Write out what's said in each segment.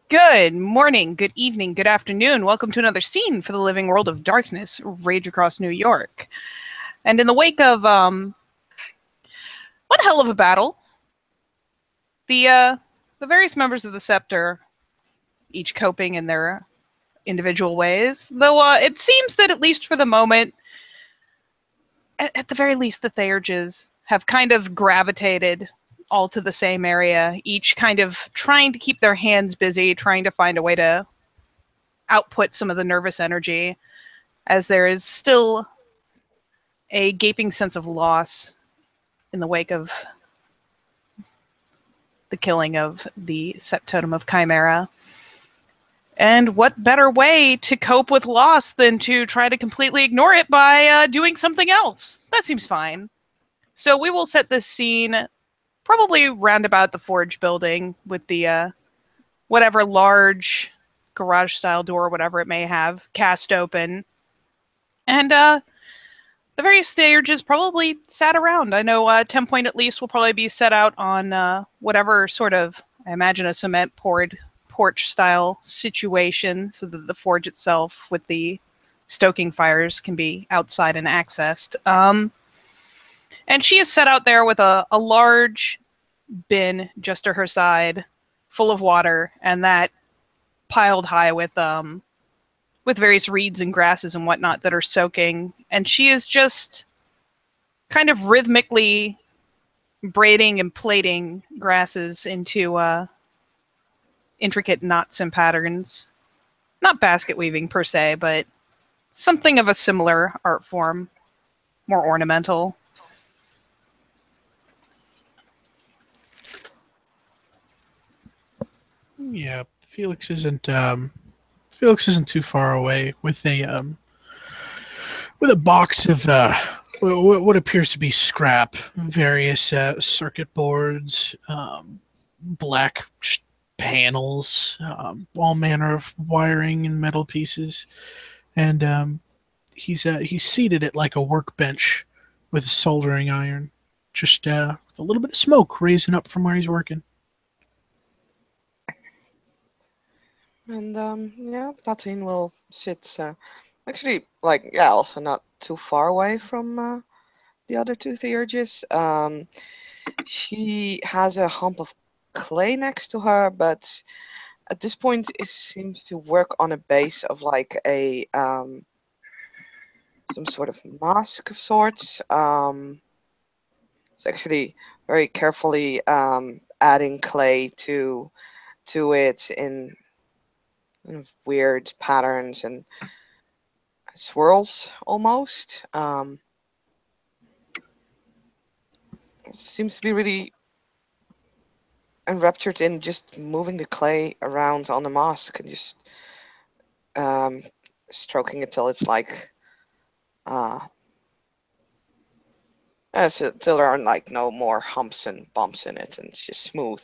Good morning, good evening, good afternoon. Welcome to another scene for the living world of darkness, rage across New York. And in the wake of one hell of a battle, the various members of the Scepter, each coping in their individual ways. Though it seems that at least for the moment, at the very least, the Theurges have kind of gravitated all to the same area, each kind of trying to keep their hands busy, trying to find a way to output some of the nervous energy, as there is still a gaping sense of loss in the wake of the killing of the Septotem of Chimera. And what better way to cope with loss than to try to completely ignore it by doing something else? That seems fine. So we will set this scene probably round about the Forge building with the whatever large garage-style door, whatever it may have, cast open. And the various stages probably sat around. I know 10 Point at least will probably be set out on whatever sort of, I imagine, a cement poured porch style situation so that the forge itself with the stoking fires can be outside and accessed. And she is set out there with a large bin just to her side full of water, and that piled high with various reeds and grasses and whatnot that are soaking. And she is just kind of rhythmically braiding and plaiting grasses into intricate knots and patterns. Not basket weaving per se, but something of a similar art form, more ornamental. Yeah, Felix isn't too far away with a box of what appears to be scrap, various circuit boards, black panels, all manner of wiring and metal pieces, and he's seated at like a workbench with a soldering iron, just with a little bit of smoke raising up from where he's working. And yeah, Latin will sit actually like yeah, also not too far away from the other two Theurges. She has a hump of clay next to her, but at this point it seems to work on a base of like a some sort of mask of sorts. It's actually very carefully adding clay to it in kind of weird patterns and swirls almost. Seems to be really enraptured in just moving the clay around on the mask and just um, stroking it till it's like till there are like no more humps and bumps in it and it's just smooth.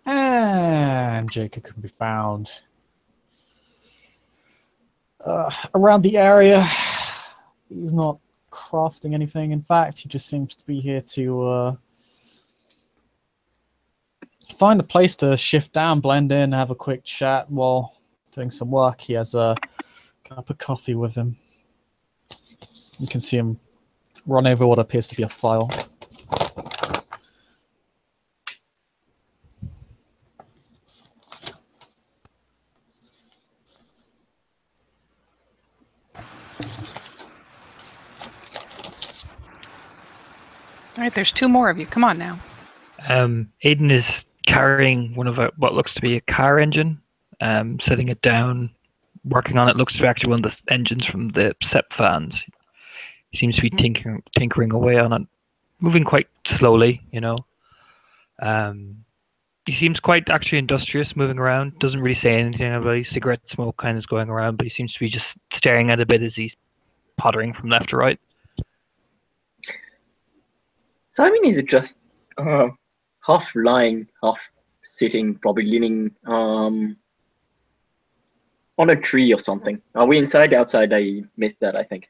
And Jacob can be found around the area. He's not crafting anything. In fact, he just seems to be here to find a place to shift down, blend in, have a quick chat while doing some work. He has a cup of coffee with him. You can see him run over what appears to be a file. All right, there's two more of you. Come on now. Aiden is carrying one of what looks to be a car engine, setting it down, working on it. Looks to be actually one of the engines from the SEP fans. He seems to be tinkering away on it, moving quite slowly, you know. He seems quite actually industrious, moving around. Doesn't really say anything about it. Cigarette smoke kind of is going around, but he seems to be just staring at a bit as he's pottering from left to right. Simon is just half lying, half sitting, probably leaning on a tree or something. Are we inside, outside? I missed that, I think.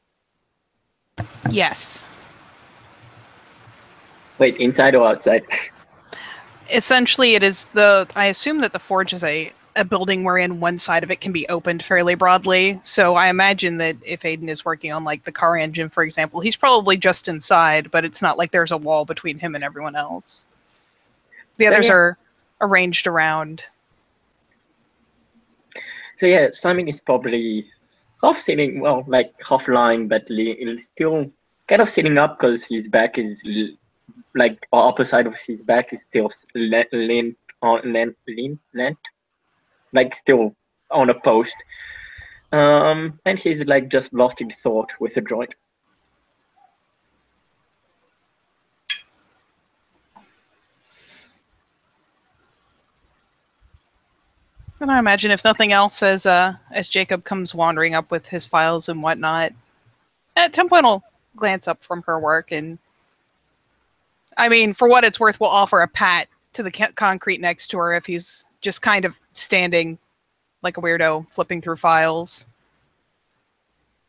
Yes. Wait, inside or outside? Essentially, it is the. I assume that the forge is a building wherein one side of it can be opened fairly broadly. So I imagine that if Aiden is working on like the car engine, for example, he's probably just inside, but it's not like there's a wall between him and everyone else. The others are arranged around. So yeah, Simon is probably half sitting, well, like half lying, but still kind of sitting up because his back is like upper side of his back is still lean, like still on a post. And he's like just lost in thought with a joint. And I imagine, if nothing else, as Jacob comes wandering up with his files and whatnot, at some point will glance up from her work and, I mean, for what it's worth, will offer a pat to the concrete next to her if he's just kind of standing like a weirdo flipping through files.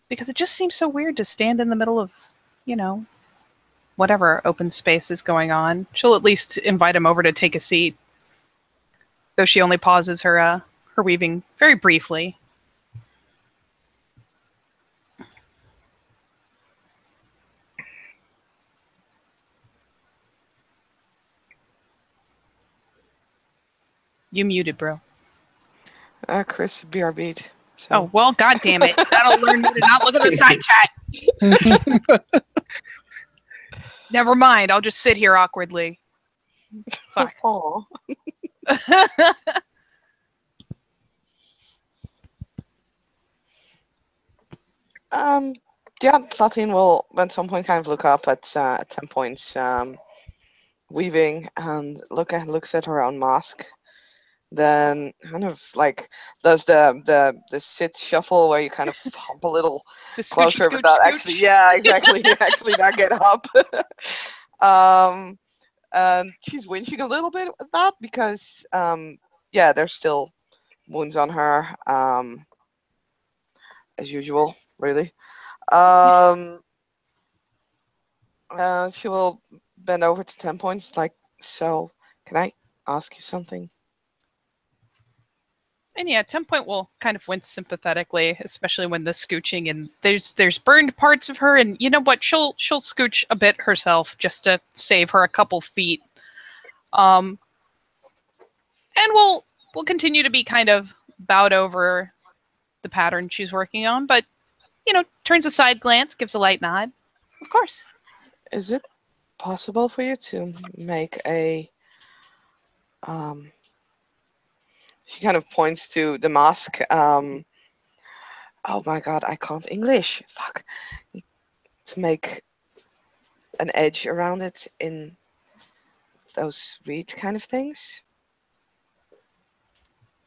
Because it just seems so weird to stand in the middle of, you know, whatever open space is going on. She'll at least invite him over to take a seat, though she only pauses her weaving very briefly. You muted, bro. Chris, BRB'd. So. Oh, well, God damn it. That'll learn me to not look at the side chat. Never mind. I'll just sit here awkwardly. Fuck. Yeah, Latin will at some point kind of look up at 10 points, weaving, and looks at her own mask. Then kind of like does the sit shuffle where you kind of hop a little closer, but not actually. Yeah, exactly. Actually, not get up. And she's winching a little bit with that because yeah, there's still wounds on her, as usual, really. She will bend over to 10 points, like, so can I ask you something? And yeah, 10 point will kind of wince sympathetically, especially when the scooching, and there's burned parts of her, and you know what? She'll scooch a bit herself just to save her a couple feet. And we'll continue to be kind of bowed over the pattern she's working on, but you know, turns a side glance, gives a light nod. Of course. Is it possible for you to make a she kind of points to the mask. Oh my god, I can't English. Fuck. To make an edge around it in those reed kind of things.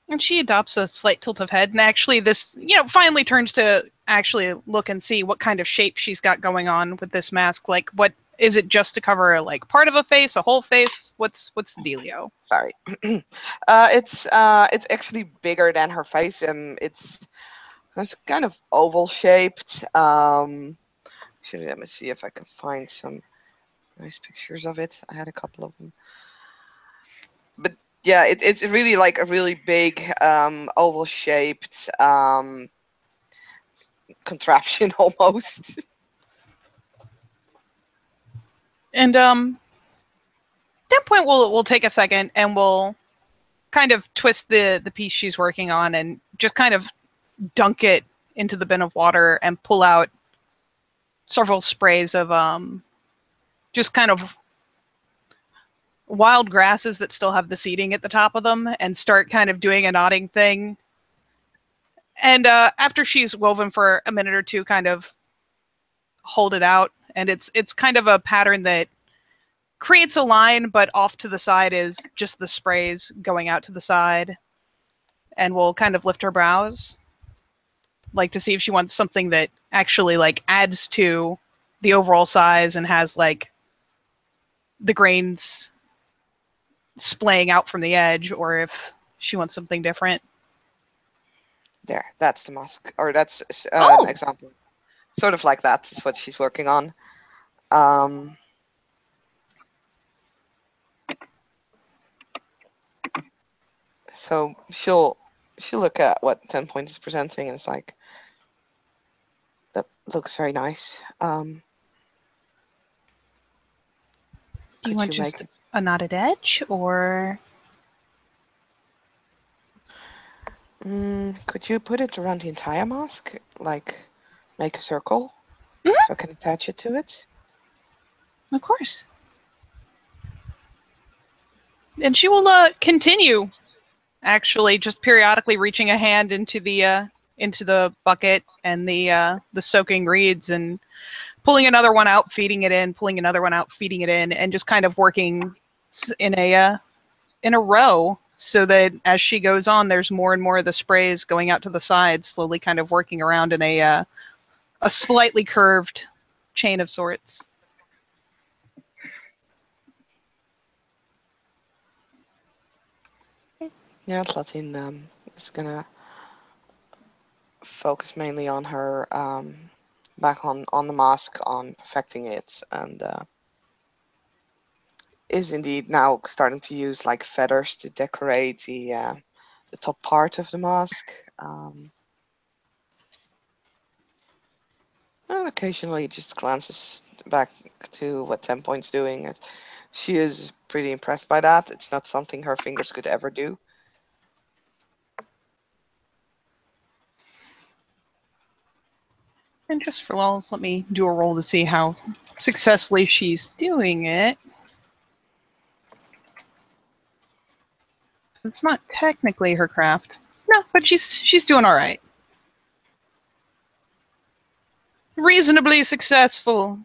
And she adopts a slight tilt of head, and actually this, you know, finally turns to actually look and see what kind of shape she's got going on with this mask. Like, what is it, just to cover like part of a face, a whole face? What's the dealio? Sorry. It's actually bigger than her face, and it's kind of oval shaped. Actually, let me see if I can find some nice pictures of it. I had a couple of them. But yeah, it's really like a really big oval shaped contraption almost. And that point we'll take a second and we'll kind of twist the piece she's working on and just kind of dunk it into the bin of water and pull out several sprays of just kind of wild grasses that still have the seeding at the top of them, and start kind of doing a nodding thing. And after she's woven for a minute or two, kind of hold it out, and it's kind of a pattern that creates a line, but off to the side is just the sprays going out to the side. And we'll kind of lift her brows, like to see if she wants something that actually like adds to the overall size and has like the grains splaying out from the edge, or if she wants something different. There, that's the mask, or that's Oh! an example. Sort of like that is what she's working on. Um, so she'll look at what 10 Point is presenting and it's like, that looks very nice. Do you could want you just make a knotted edge, or could you put it around the entire mask, like make a circle, Mhm. so I can attach it to it? of course? And she will continue, actually, just periodically reaching a hand into the bucket and the soaking reeds and pulling another one out, feeding it in, pulling another one out, feeding it in, and just kind of working in a row, so that as she goes on, there's more and more of the sprays going out to the sides, slowly kind of working around in a slightly curved chain of sorts. Yeah, Tlatin is gonna focus mainly on her back on the mask, on perfecting it, and is indeed now starting to use like feathers to decorate the top part of the mask. And occasionally just glances back to what 10 Point's doing. She is pretty impressed by that. It's not something her fingers could ever do. And just for lulz, let me do a roll to see how successfully she's doing it. It's not technically her craft. No, but she's doing all right. Reasonably successful.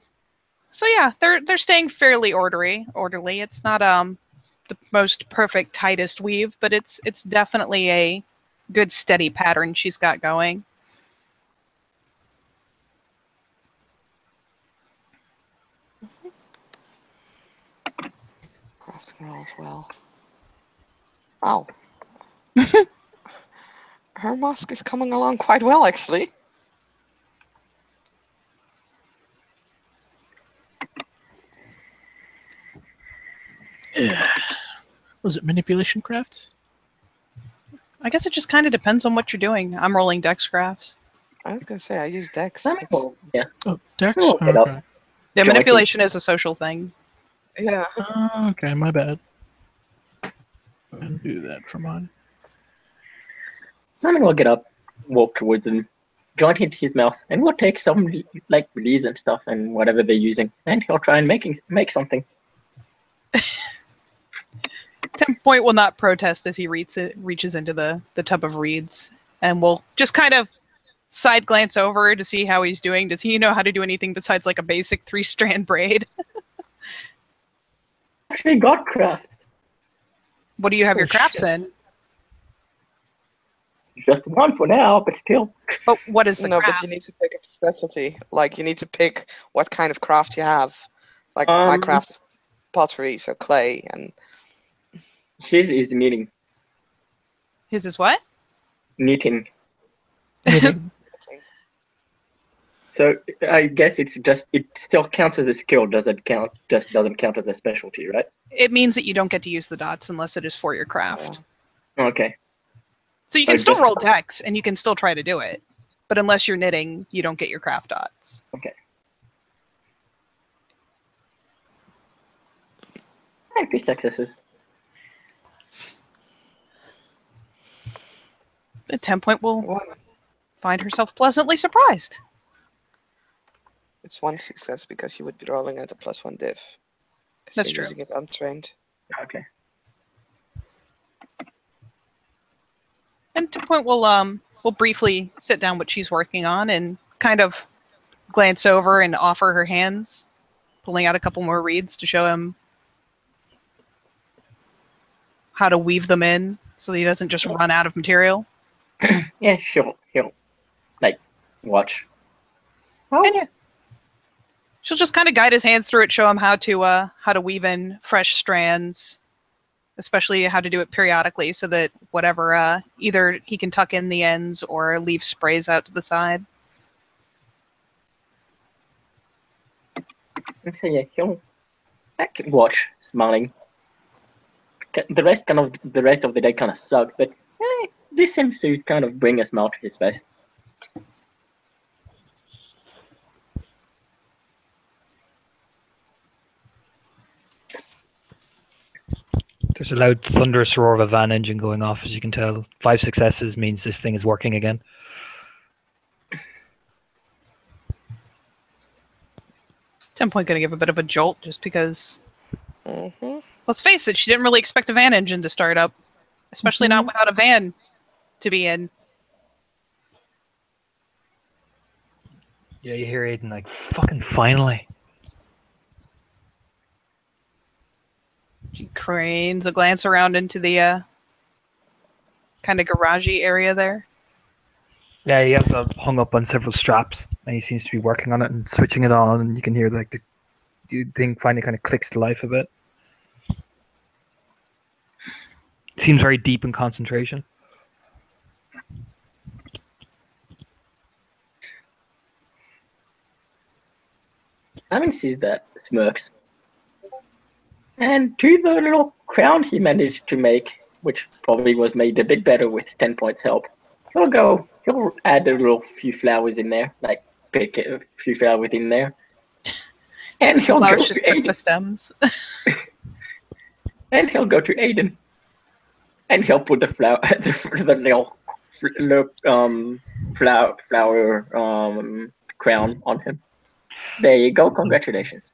So yeah, they're staying fairly orderly. It's not the most perfect tightest weave, but it's definitely a good steady pattern she's got going. Crafting roll as well. Wow. Her mask is coming along quite well, actually. Was it manipulation crafts? I guess it just kind of depends on what you're doing. I'm rolling dex crafts. I was gonna say I use Dex. I mean, well, yeah. Oh, Dex? We'll look it up. Okay. Yeah, Joy manipulation is the social thing. Yeah. Okay, my bad. And do that for mine. Simon will get up, walk towards him, joint into his mouth, and we'll take some like leaves and stuff and whatever they're using, and he'll try and make something. 10 Point will not protest as he reaches into the tub of reeds, and will just kind of side glance over to see how he's doing. Does he know how to do anything besides like a basic 3-strand braid? Actually, got crafts. What do you have your Oh, crafts shit. in? Just one for now, but still. But what is the No, craft? but you need to pick a specialty. Like you need to pick what kind of craft you have. Like my craft is pottery, so clay, and His is knitting. His is what? Knitting. Knitting. So I guess it still counts as a skill. Doesn't count as a specialty, right? It means that you don't get to use the dots unless it is for your craft. Okay. So you can Oh, still just- roll dex and you can still try to do it. But unless you're knitting, you don't get your craft dots. Okay. And 3 successes. At 10 Point will one. find herself pleasantly surprised. It's one success because you would be rolling at a +1 div. 'Cause That's you're true. using it untrained. Okay. And 10 Point will briefly sit down what she's working on and kind of glance over and offer her hands, pulling out a couple more reeds to show him how to weave them in so that he doesn't just run out of material. Yeah, he'll like watch. And yeah, she'll just kind of guide his hands through it, show him how to weave in fresh strands, especially how to do it periodically so that whatever, either he can tuck in the ends or leave sprays out to the side. So yeah, he'll watch, smiling. The rest of the day kind of sucked, but this seems to kind of bring a smile to his face. There's a loud thunderous roar of a van engine going off, as you can tell. 5 successes means this thing is working again. Point going to give a bit of a jolt just because, let's face it, she didn't really expect a van engine to start up, especially not without a van to be in. Yeah, you hear Aiden like, fucking finally. She cranes a glance around into the kind of garagey area there. Yeah, he has hung up on several straps, and he seems to be working on it and switching it on, and you can hear like the thing finally kind of clicks to life a bit. Seems very deep in concentration. Having sees that, smirks. And to the little crown he managed to make, which probably was made a bit better with 10 points help, he'll add a little few flowers in there, like pick a few flowers in there. And some he'll go flowers to just took Aiden. the stems. And he'll go to Aiden. And he'll put the flower crown on him. There you go, congratulations.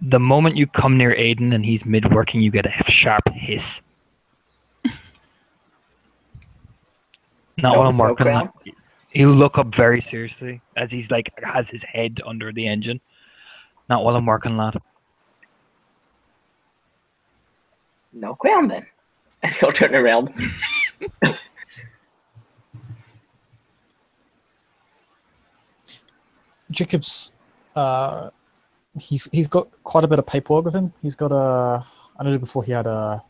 The moment you come near Aiden and he's mid-working, you get a sharp hiss. Not what I'm working on. He'll look up very seriously as he's like has his head under the engine. Not while I'm working, lad. No crown then. And he'll turn around. Jacob's he's got quite a bit of paperwork with him. He's got I know before he had not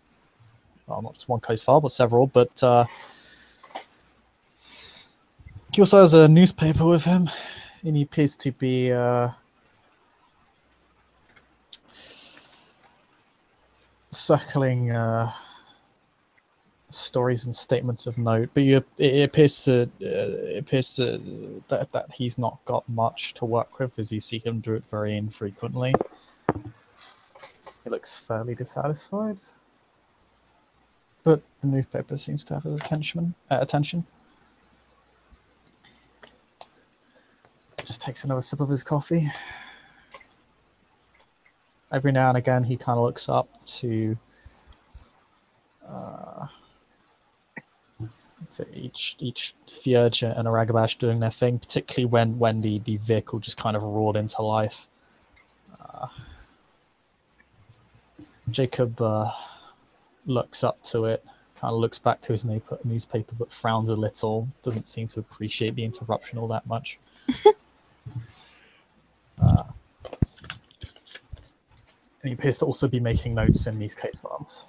just one case file, but several, but he also has a newspaper with him, and he appears to be circling stories and statements of note, but it appears that he's not got much to work with, as you see him do it very infrequently. He looks fairly dissatisfied, but the newspaper seems to have his attention. Just takes another sip of his coffee. Every now and again, he kind of looks up to each Fierge and a Ragabash doing their thing, particularly when the vehicle just kind of roared into life. Jacob looks up to it, kind of looks back to his newspaper, but frowns a little, doesn't seem to appreciate the interruption all that much. And he appears to also be making notes in these case files.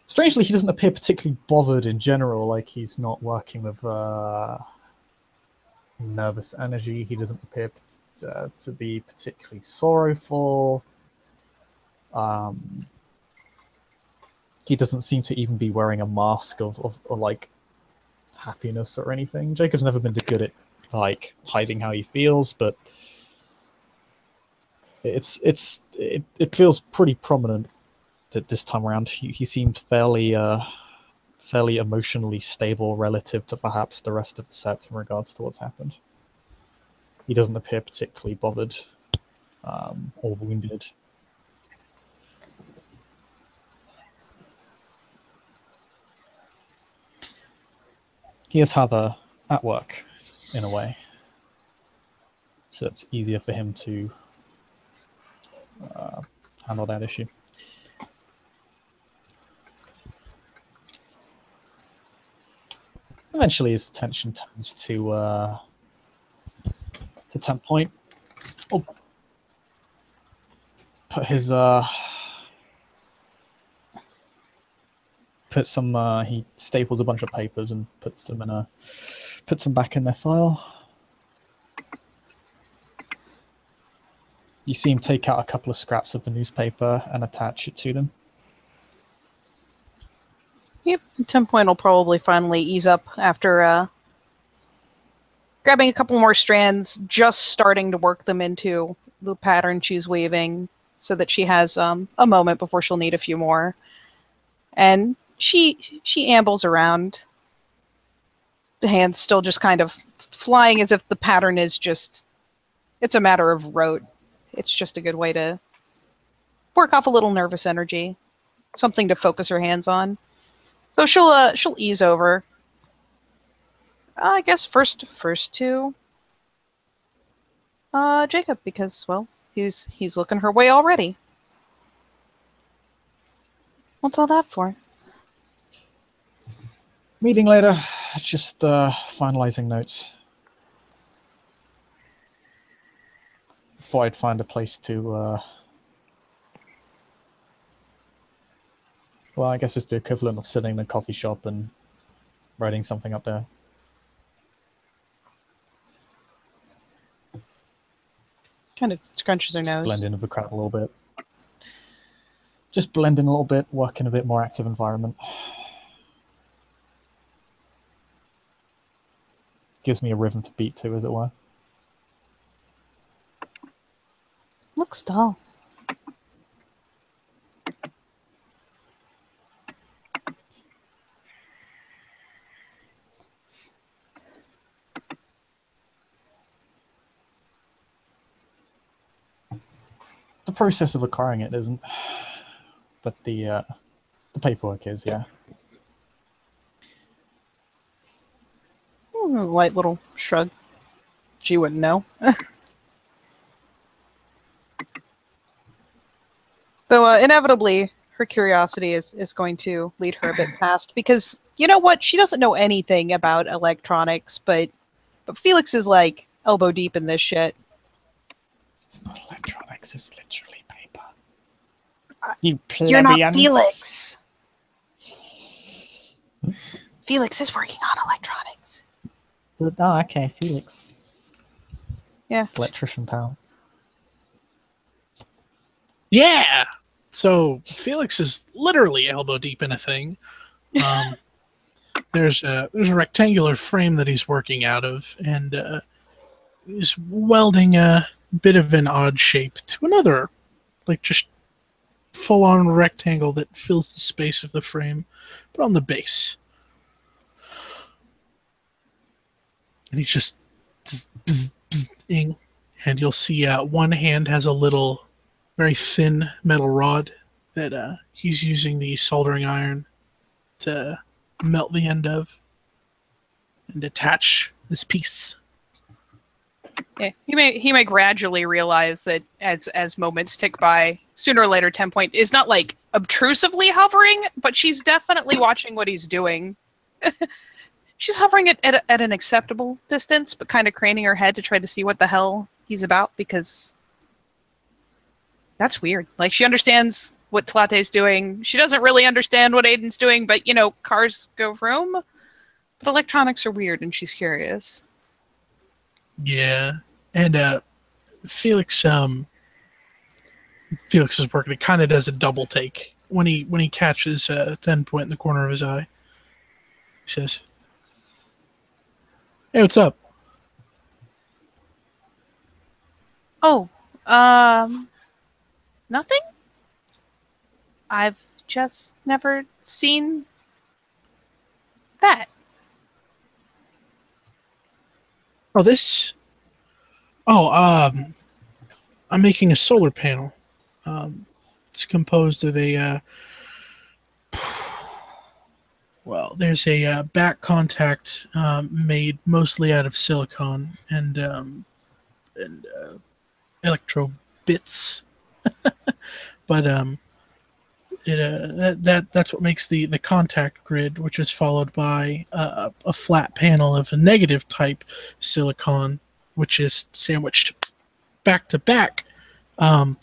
Strangely, he doesn't appear particularly bothered in general, like he's not working with nervous energy. He doesn't appear to be particularly sorrowful. He doesn't seem to even be wearing a mask of like happiness or anything. Jacob's never been good at like hiding how he feels, but it feels pretty prominent that this time around. He seemed fairly emotionally stable relative to perhaps the rest of the set in regards to what's happened. He doesn't appear particularly bothered or wounded. He is, however, at work in a way, so it's easier for him to handle that issue. Eventually, his attention turns to 10 Point. He'll put his puts some. He staples a bunch of papers and puts them back in their file. You see him take out a couple of scraps of the newspaper and attach it to them. Yep, 10 Point will probably finally ease up after grabbing a couple more strands, just starting to work them into the pattern she's weaving, so that she has a moment before she'll need a few more. And she ambles around, the hands still just kind of flying as if the pattern is just, it's a matter of rote. It's just a good way to work off a little nervous energy, something to focus her hands on. Though she'll ease over. I guess first to Jacob, because, well, he's looking her way already. What's all that for? Meeting later. Just finalizing notes. Thought I'd find a place to. Well, I guess it's the equivalent of sitting in a coffee shop and writing something up there. Kind of scrunches her nose. Blend in with the crowd a little bit. Just blend in a little bit, work in a bit more active environment. Gives me a rhythm to beat to, as it were. Looks dull. The process of acquiring it isn't, but the paperwork is, yeah. Light little shrug. She wouldn't know. Though inevitably, her curiosity is going to lead her a bit past, because you know what? She doesn't know anything about electronics, but Felix is like elbow deep in this shit. It's not electronics, it's literally paper. You're not Felix. Felix is working on electronics. Oh, okay, Felix. Yeah. It's electrician pal. Yeah. So Felix is literally elbow deep in a thing. There's a rectangular frame that he's working out of, and he's welding a bit of an odd shape to another, like just full-on rectangle that fills the space of the frame, but on the base. And he's just bzz-ing, and you'll see one hand has a little, very thin metal rod that he's using the soldering iron to melt the end of and attach this piece. Yeah, he may gradually realize that as moments tick by, sooner or later 10 Point is not like obtrusively hovering, but she's definitely watching what he's doing. She's hovering at an acceptable distance, but kind of craning her head to try to see what the hell he's about, because that's weird. Like, she understands what Tlate's doing. She doesn't really understand what Aiden's doing, but, you know, cars go vroom. But electronics are weird, and she's curious. Yeah, and Felix is working. It kind of does a double take when he catches 10 Point in the corner of his eye. He says, "Hey, what's up?" Oh, nothing? I've just never seen that. Oh, this. Oh, I'm making a solar panel. It's composed of a. Well, there's a back contact made mostly out of silicon and electro bits, but that's what makes the contact grid, which is followed by a flat panel of a negative type silicon, which is sandwiched back to back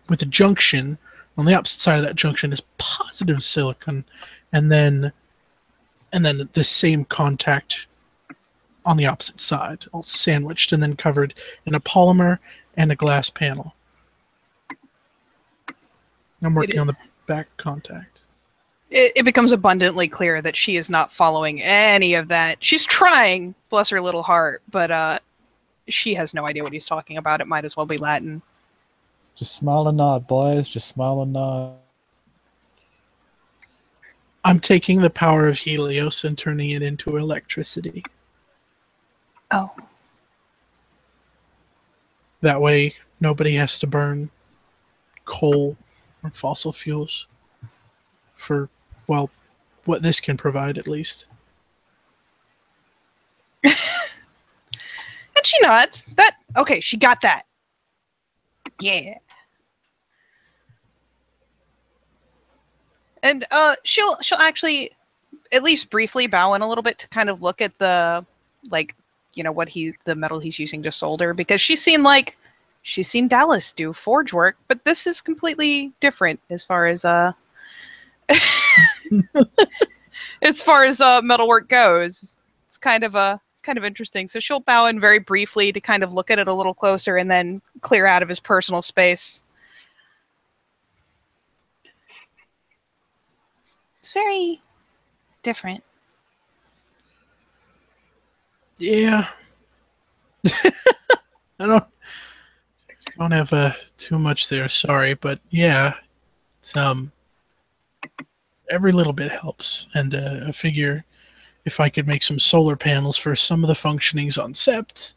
with a junction. On the opposite side of that junction is positive silicon, and then and then the same contact on the opposite side, all sandwiched and then covered in a polymer and a glass panel. I'm working on the back contact. It becomes abundantly clear that she is not following any of that. She's trying, bless her little heart, but she has no idea what he's talking about. It might as well be Latin. Just smile and nod, boys. Just smile and nod. I'm taking the power of Helios and turning it into electricity. Oh. That way, nobody has to burn coal or fossil fuels for, well, what this can provide at least. And she nods. Okay, she got that. Yeah. And she'll actually at least briefly bow in a little bit to kind of look at the the metal he's using to solder, because she's seen Dallas do forge work, but this is completely different as far as metalwork goes. It's kind of interesting. So she'll bow in very briefly to kind of look at it a little closer and then clear out of his personal space. It's very different. Yeah. I don't have too much there, sorry, but yeah, it's every little bit helps, and I figure if I could make some solar panels for some of the functionings on Sept,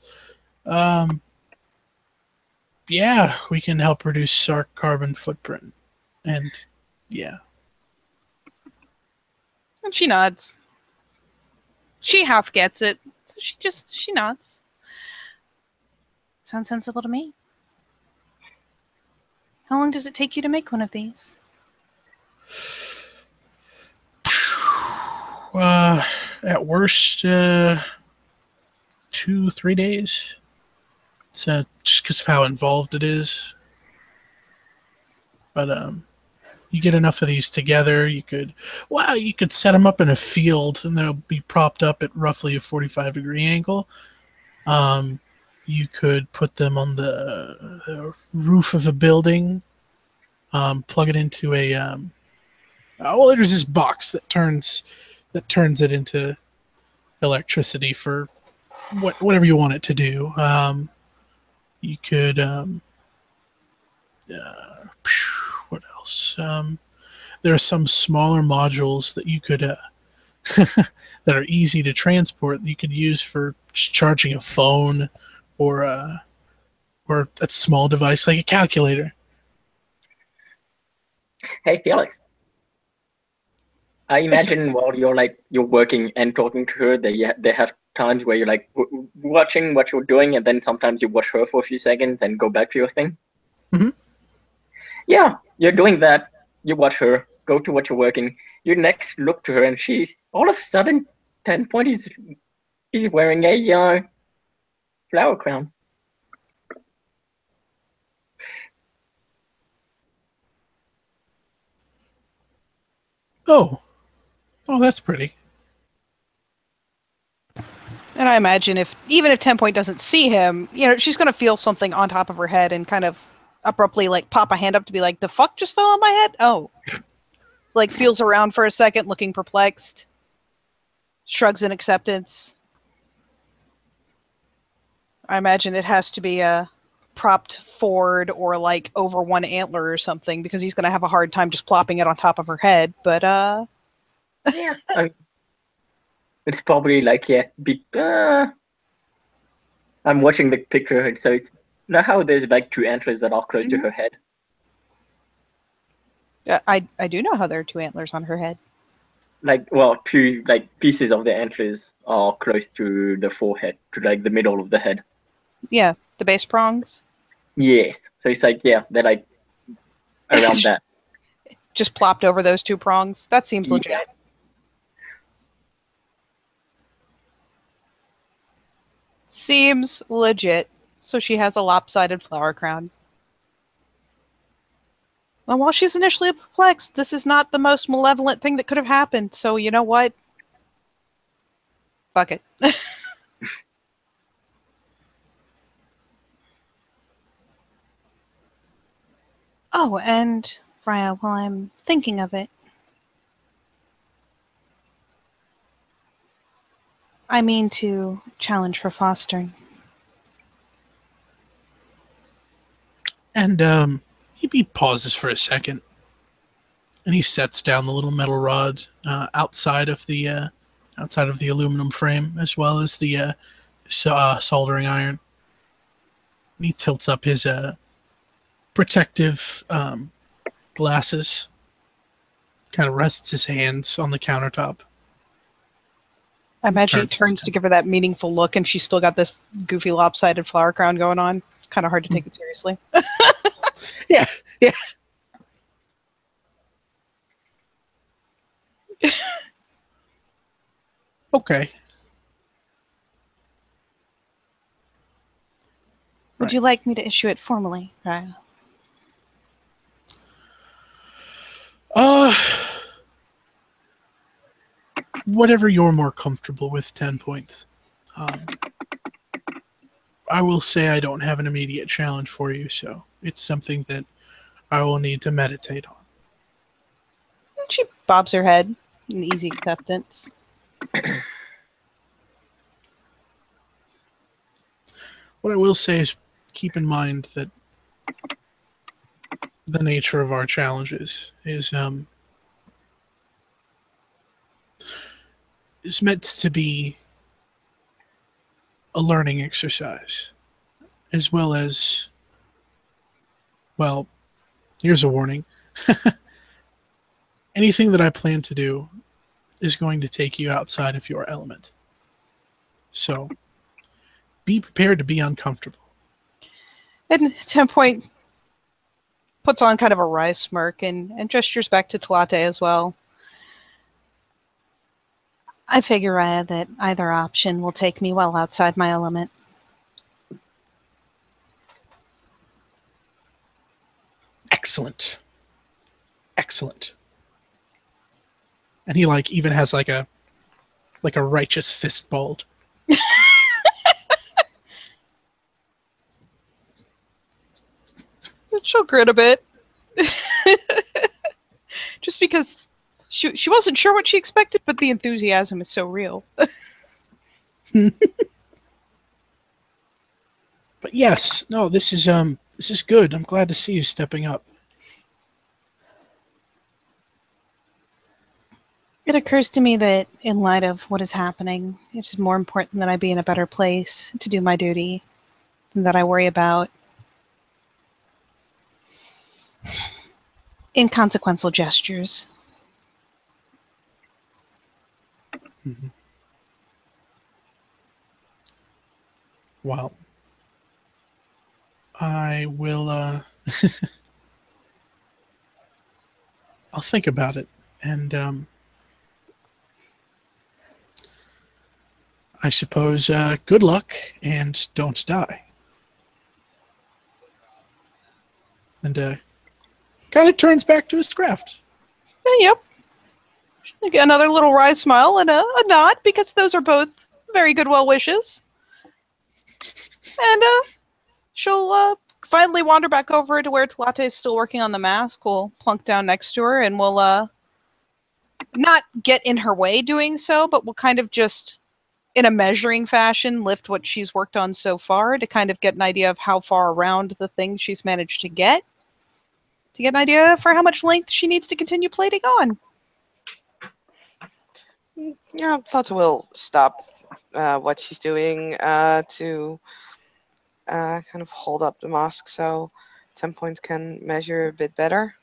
yeah, we can help reduce our carbon footprint, and yeah. And she nods. She half gets it, so she nods. Sounds sensible to me. How long does it take you to make one of these? At worst, 2-3 days. It's just because of how involved it is. But you get enough of these together, you could set them up in a field, and they'll be propped up at roughly a 45-degree angle. You could put them on the roof of a building, plug it into a there's this box that turns it into electricity for whatever you want it to do. You could what else? There are some smaller modules that you could that are easy to transport that you could use for just charging a phone or a small device like a calculator. Hey, Felix. I imagine while you're working and talking to her, they have times where you're watching what you're doing, and then sometimes you watch her for a few seconds and go back to your thing. Mm-hmm. Yeah, you're doing that. You watch her, go to what you're working. You next look to her, and she's all of a sudden 10 Point is wearing a flower crown. Oh, that's pretty. And I imagine even if 10 Point doesn't see him, she's going to feel something on top of her head and kind of abruptly pop a hand up to be like, the fuck just fell on my head? Oh. Feels around for a second, looking perplexed. Shrugs in acceptance. I imagine it has to be propped forward or over one antler or something, because he's going to have a hard time just plopping it on top of her head. But yeah, it's probably I'm watching the picture, and so it's how there's 2 antlers that are close to her head. I do know how there are 2 antlers on her head. 2 pieces of the antlers are close to the forehead, to the middle of the head. Yeah, the base prongs. Yes, so it's they're around that. Just plopped over those 2 prongs. That seems legit. Yeah. Seems legit. So she has a lopsided flower crown. Well, while she's initially perplexed, this is not the most malevolent thing that could have happened. So you know what? Fuck it. Oh, and Raya, while I'm thinking of it, I mean to challenge for fostering. And he pauses for a second, and he sets down the little metal rod outside of the aluminum frame, as well as the soldering iron. And he tilts up his protective glasses, kind of rests his hands on the countertop. I imagine he Turns turns to- to give her that meaningful look, and she's still got this goofy lopsided flower crown going on. It's kind of hard to take it seriously. Yeah, yeah. Okay. Would you Right. like me to issue it formally, Raya? Whatever you're more comfortable with, 10 points. I will say I don't have an immediate challenge for you, so it's something that I will need to meditate on. And she bobs her head in easy acceptance. What I will say is keep in mind that the nature of our challenges is meant to be a learning exercise, as well as, well, here's a warning. Anything that I plan to do is going to take you outside of your element. So be prepared to be uncomfortable. And at some point, puts on kind of a wry smirk and gestures back to Tlate as well. I figure, Raya, that either option will take me well outside my element. Excellent. Excellent. And he even has like a righteous fist balled. She'll grin a bit. Just because she wasn't sure what she expected, but the enthusiasm is so real. But yes, no, this is good. I'm glad to see you stepping up. It occurs to me that in light of what is happening, it is more important that I be in a better place to do my duty than that I worry about inconsequential gestures. Mm-hmm. Well, I will I'll think about it, and I suppose good luck and don't die. And kind of turns back to his craft. Yep. Again, another little wry smile and a nod, because those are both very good well wishes. And she'll finally wander back over to where Tlate is still working on the mask. We'll plunk down next to her, and we'll not get in her way doing so, but we'll kind of just, in a measuring fashion, lift what she's worked on so far to kind of get an idea of how far around the thing she's managed to get an idea for how much length she needs to continue plating on. Yeah, thought we'll stop what she's doing to kind of hold up the mask so 10 points can measure a bit better.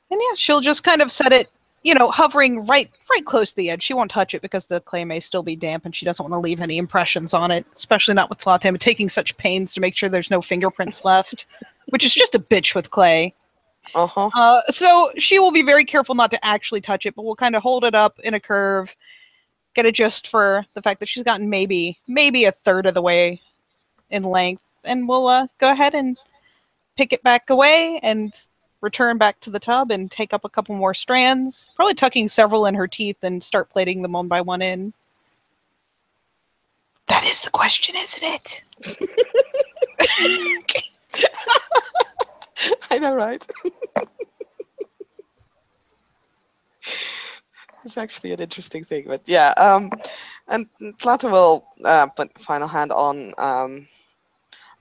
And yeah, she'll just kind of set it, hovering right close to the edge. She won't touch it because the clay may still be damp, and she doesn't want to leave any impressions on it, especially not with Tlate taking such pains to make sure there's no fingerprints left, which is just a bitch with clay. Uh-huh. So she will be very careful not to actually touch it, but we'll kind of hold it up in a curve, get a gist for the fact that she's gotten maybe a third of the way in length, and we'll go ahead and pick it back away and return back to the tub and take up a couple more strands, probably tucking several in her teeth and start plating them one by one in. That is the question, isn't it? I know, right? It's actually an interesting thing, but yeah. And Tlata will put the final hand on,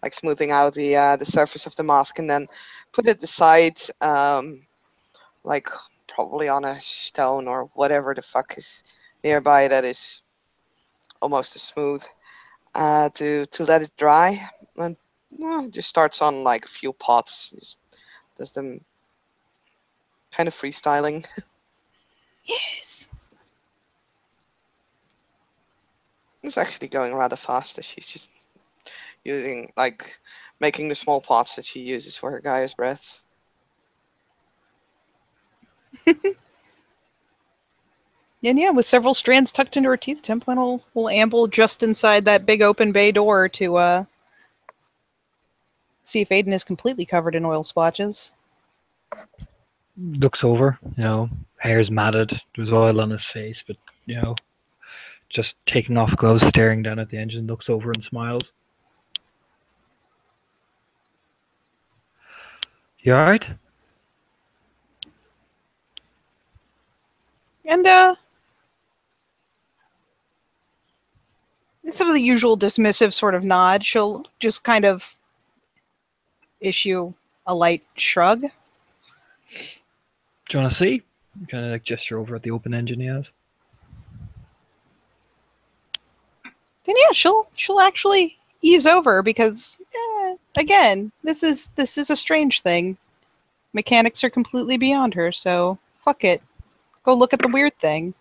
like smoothing out the surface of the mask, and then put it aside, like probably on a stone or whatever the fuck is nearby that is almost as smooth, to let it dry, and just starts on like a few pots, just does them kind of freestyling. Yes. It's actually going rather fast as she's just using, like, making the small pots that she uses for her Gaia's breaths. And yeah, with several strands tucked into her teeth, 10-point will amble just inside that big open bay door to see if Aiden is completely covered in oil splotches. Looks over, hair's matted. There's oil on his face, but just taking off gloves, staring down at the engine. Looks over and smiles. You all right? And instead of the usual dismissive sort of nod, she'll just kind of issue a light shrug. Do you want to see? Kind of like gesture over at the open engine he has. Then yeah, she'll actually ease over because again, this is a strange thing. Mechanics are completely beyond her, so fuck it. Go look at the weird thing.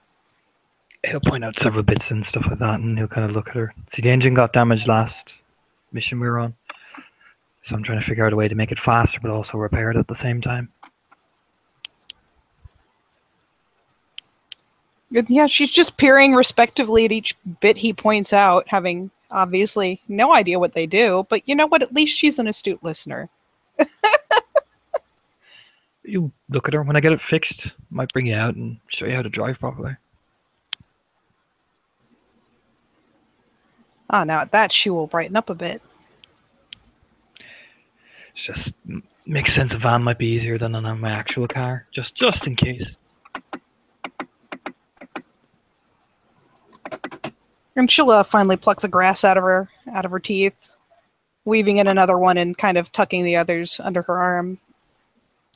He'll point out several bits and stuff like that, and he'll kind of look at her. See, the engine got damaged last mission we were on, so I'm trying to figure out a way to make it faster, but also repair it at the same time. And yeah, she's just peering respectively at each bit he points out, having obviously no idea what they do, but you know what? At least she's an astute listener. You look at her. When I get it fixed, I might bring you out and show you how to drive properly. Ah, now at that she will brighten up a bit. It's just makes sense a van might be easier than on my actual car, just in case. And she'll finally pluck the grass out of her teeth, weaving in another one and kind of tucking the others under her arm.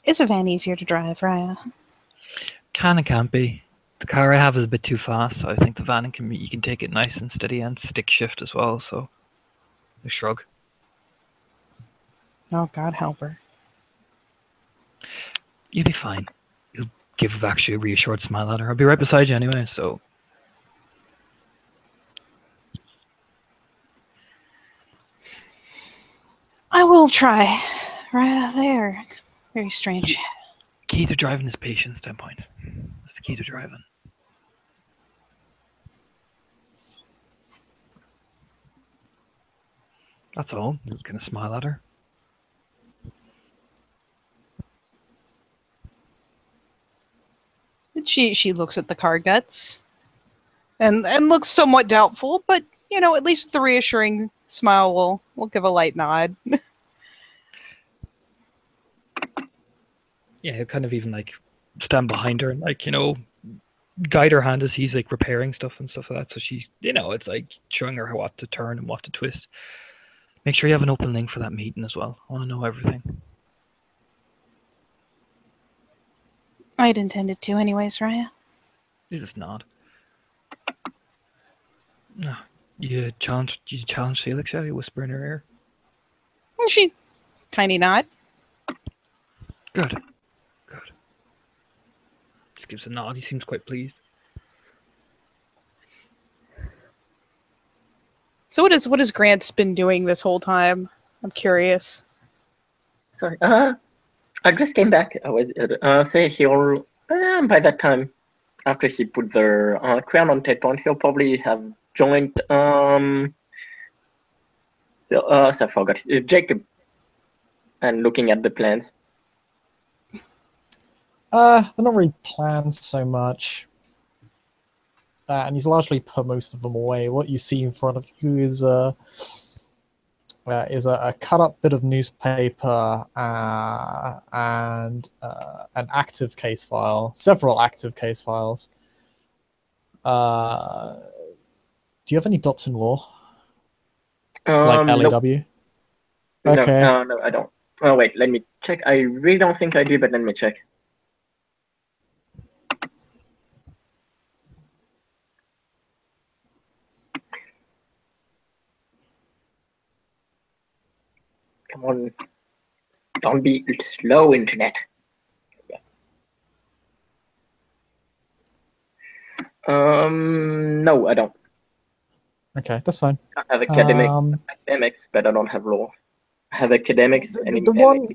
Is a van easier to drive, Raya? Can and can't be. The car I have is a bit too fast, so I think the van you can take it nice and steady and stick shift as well, so a shrug. Oh, God help her. You'll be fine. You'll give actually a reassured smile at her. I'll be right beside you anyway, so... I will try. Right there. Very strange. Key to driving is patience, 10 point. That's the key to driving. That's all. Just gonna smile at her. She looks at the car guts and looks somewhat doubtful, but at least the reassuring smile will give a light nod. Yeah, he'll kind of even stand behind her and guide her hand as he's repairing stuff and stuff like that. So she's it's showing her what to turn and what to twist. Make sure you have an open link for that meeting as well. I want to know everything. I'd intended to anyways, Raya. You just nod. No, you challenge Felix, yeah? You whisper in her ear. And she tiny nod. Good. Just gives a nod. He seems quite pleased. So what has Grant's been doing this whole time? I'm curious. Sorry. I just came back. I was say he'll by that time, after he put the crown on 10 point, he'll probably have joined so I forgot Jacob and looking at the plans. They're not really plans so much. and he's largely put most of them away. What you see in front of you is a cut-up bit of newspaper and an active case file, several active case files. Do you have any dots in law? Like Nope. LAW? Okay. No, I don't. Oh wait, let me check. I really don't think I do, but let me check. Come on, don't be slow, internet. No, I don't. Okay, that's fine. I have academics, but I don't have law. I have academics and the one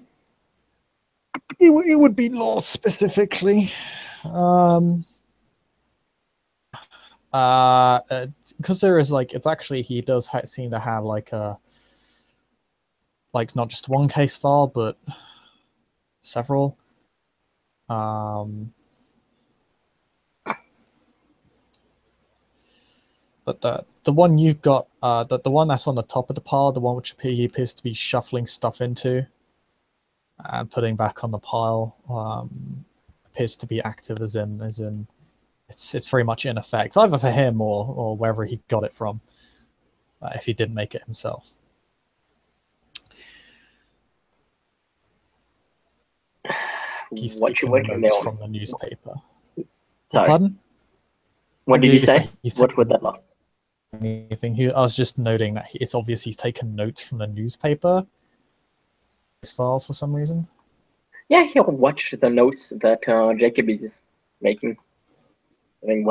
it would be law specifically. Because there is like, it's actually, he does seem to have like not just one case file, but several. But the one you've got, the one that's on the top of the pile, the one which he appears to be shuffling stuff into and putting back on the pile, appears to be active, as in it's very much in effect, either for him or wherever he got it from, if he didn't make it himself. He's taking notes from the newspaper. Sorry. Pardon? What did you say? What was that last? Anything? I was just noting that it's obvious he's taken notes from the newspaper. His file for some reason. Yeah, he'll watch the notes that Jacob is making. I think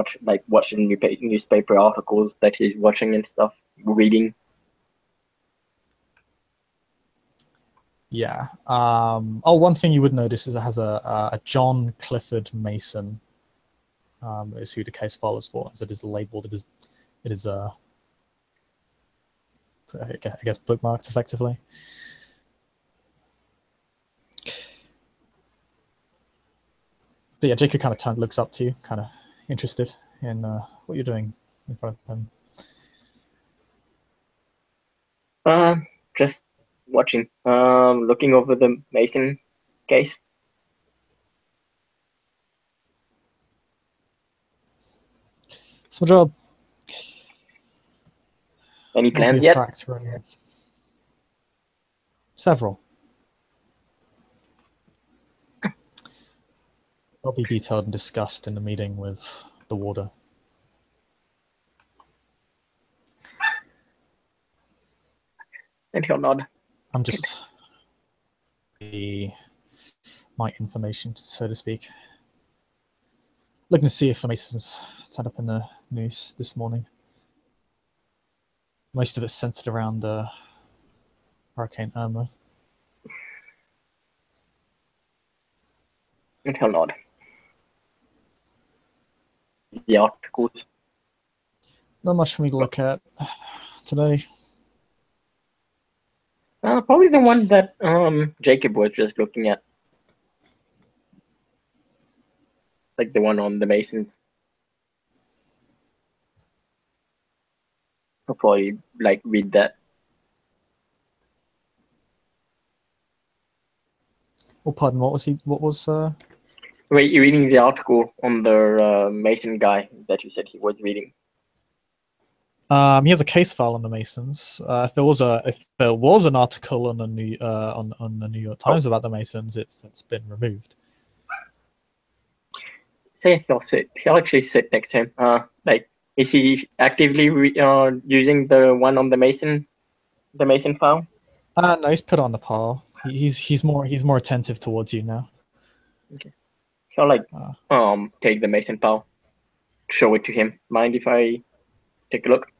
watching newspaper articles that he's watching and stuff, reading. Yeah. One thing you would notice is it has a John Clifford Mason. Is who the case file is for, as it is labeled. It is I guess bookmarked effectively. But yeah, Jacob kind of looks up to you, kind of interested in what you're doing in front of him. Just watching. Looking over the Mason case. It's my job. Any plans yet? Several. They'll be detailed and discussed in the meeting with the warder. And he'll nod. I'm just my information, so to speak. Looking to see if Mason's turned up in the news this morning. Most of it's centered around Hurricane Irma. And he'll nod. The articles. Not much for me to look at today. Probably the one that Jacob was just looking at. Like the one on the Masons. I'll probably read that. Oh, pardon. What was? Wait, you're reading the article on the Mason guy that you said he was reading. He has a case file on the Masons. If there was an article on the New York Times about the Masons, it's been removed. Say he'll actually sit next to him. Is he actively using the one on the Mason file? No, he's put on the pile. He's more attentive towards you now. Okay. He'll take the Mason file, show it to him. Mind if I take a look?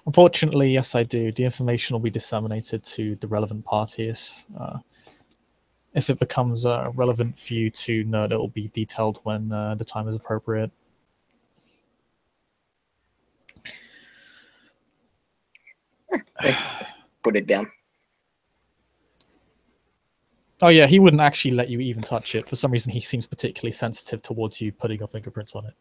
Unfortunately, yes, I do. The information will be disseminated to the relevant parties. If it becomes relevant for you to know, it will be detailed when the time is appropriate. put it down. Oh yeah, he wouldn't actually let you even touch it. For some reason, he seems particularly sensitive towards you putting your fingerprints on it.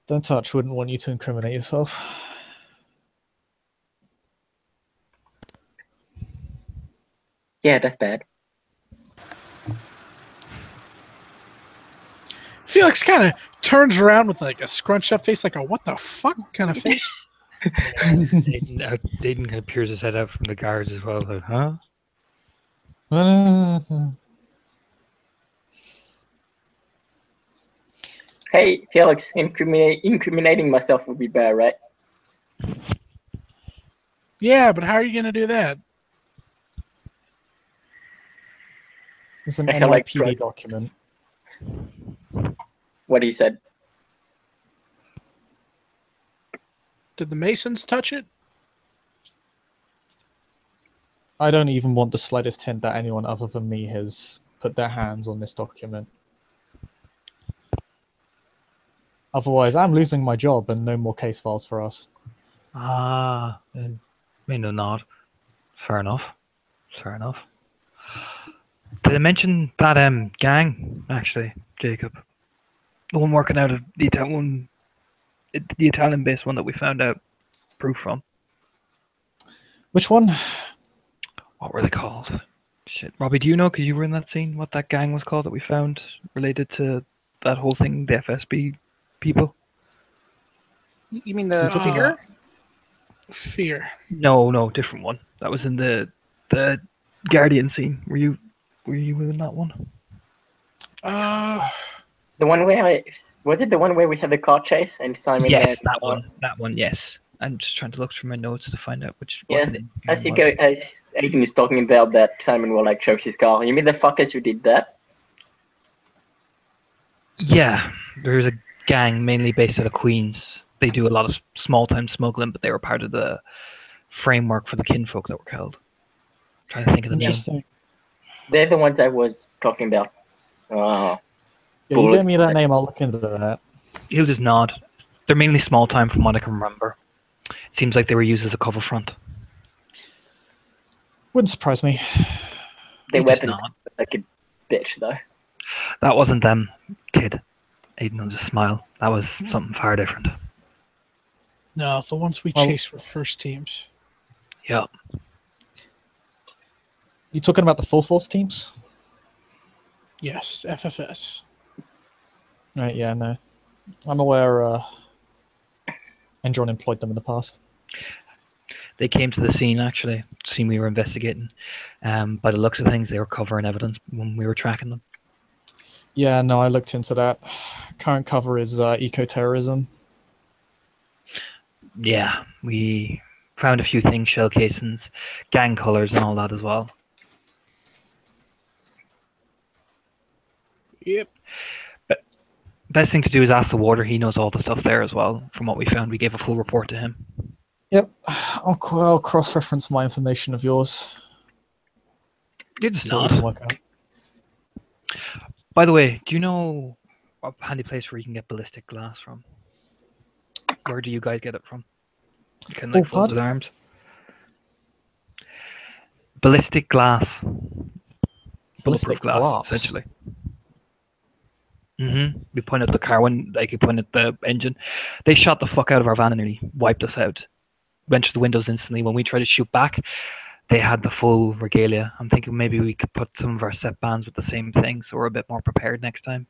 Don't touch. Wouldn't want you to incriminate yourself. Yeah, that's bad. Felix kind of turns around with like a scrunched up face, like a what the fuck kind of face. Aiden kind of peers his head out from the guards as well. Like, huh? Hey, Felix, incriminating myself would be bad, right? Yeah, but how are you going to do that? It's an I feel like NYPD document. What he said. Did the Masons touch it? I don't even want the slightest hint that anyone other than me has put their hands on this document. Otherwise, I'm losing my job and no more case files for us. Ah, no, not. Fair enough. Fair enough. Did I mention that gang actually, Jacob? The one working out of the Italian-based one that we found out proof from. Which one? What were they called? Shit, Robbie, do you know? Because you were in that scene. What that gang was called that we found related to that whole thing, the FSB people? You mean the figure? Fear. No, different one. That was in the Guardian scene. Were you in that one? The one where was it the one where we had the car chase and Simon? Yes, that one. That one. Yes. I'm just trying to look through my notes to find out which. Yes, as Aiden is talking about that, Simon will like choke his car. You mean the fuckers who did that? Yeah, there's a gang mainly based out of Queens. They do a lot of small-time smuggling, but they were part of the framework for the kinfolk that were killed. Trying to think of the name. Interesting. They're the ones I was talking about. Yeah, you gave me that name, I'll look into that. He'll just nod. They're mainly small-time from what I can remember. It seems like they were used as a cover front. Wouldn't surprise me. Their weapons like a bitch, though. That wasn't them, kid. Aiden will just smile. That was something far different. No, the ones we chased were first teams. Yeah. You talking about the full force teams? Yes, FFS. Right, yeah, no. I'm aware Endron employed them in the past. They came to the scene, actually. Scene we were investigating. By the looks of things, they were covering evidence when we were tracking them. Yeah, no, I looked into that. Current cover is eco-terrorism. Yeah, we found a few things, shell casings, gang colours and all that as well. Yep. But best thing to do is ask the warder. He knows all the stuff there as well. From what we found, we gave a full report to him. Yep, I'll cross-reference my information of yours. It's So we not. can work out. By the way, do you know a handy place where you can get ballistic glass from? Where do you guys get it from? You can like fold his arms. Ballistic glass. Ballistic glass, essentially. We pointed at the car when, like, you pointed at the engine. They shot the fuck out of our van and nearly wiped us out. Went through the windows instantly. When we tried to shoot back, they had the full regalia. I'm thinking maybe we could put some of our set bands with the same thing, so we're a bit more prepared next time.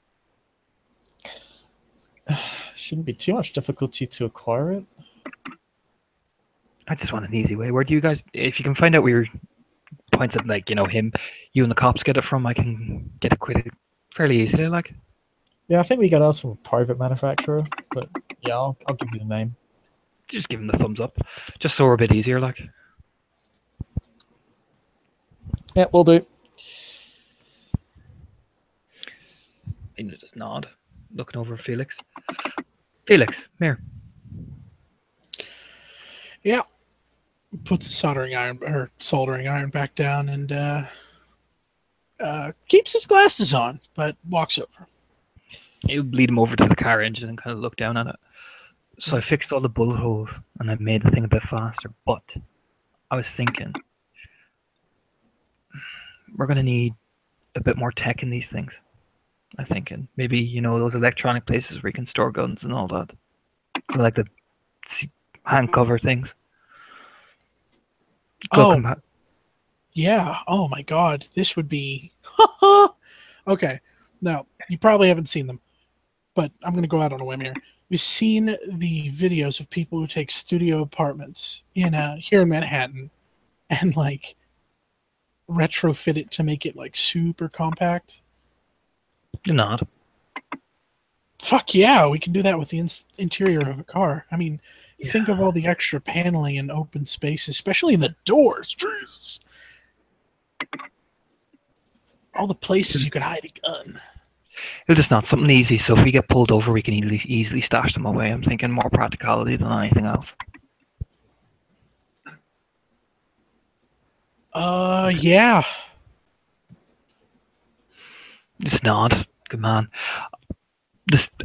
Shouldn't be too much difficulty to acquire it. I just want an easy way. Where do you guys, if you can find out where your points at, like, you know, you and the cops get it from, I can get it quite fairly easily, like. Yeah, I think we got ours from a private manufacturer, but yeah, I'll give you the name. Just give them the thumbs up, just so we're a bit easier, like. Yeah, we'll do. And just nod, looking over at Felix. Felix, come here. Yeah. Puts the soldering iron back down and keeps his glasses on, but walks over. You lead him over to the car engine and kind of look down at it. So I fixed all the bullet holes and I made the thing a bit faster. But I was thinking, we're going to need a bit more tech in these things. I'm thinking maybe, those electronic places where you can store guns and all that. Like the hand cover things. Yeah. Oh my God. This would be. Okay. Now, you probably haven't seen them, but I'm going to go out on a whim here. We've seen the videos of people who take studio apartments here in Manhattan and like retrofit it to make it like super compact. You're not. Fuck yeah, we can do that with the interior of a car. I mean, think of all the extra paneling and open space, especially in the doors. Jesus. All the places you could hide a gun. It's just not something easy, so if we get pulled over, we can easily stash them away. I'm thinking more practicality than anything else. Yeah. Just nod. Good man.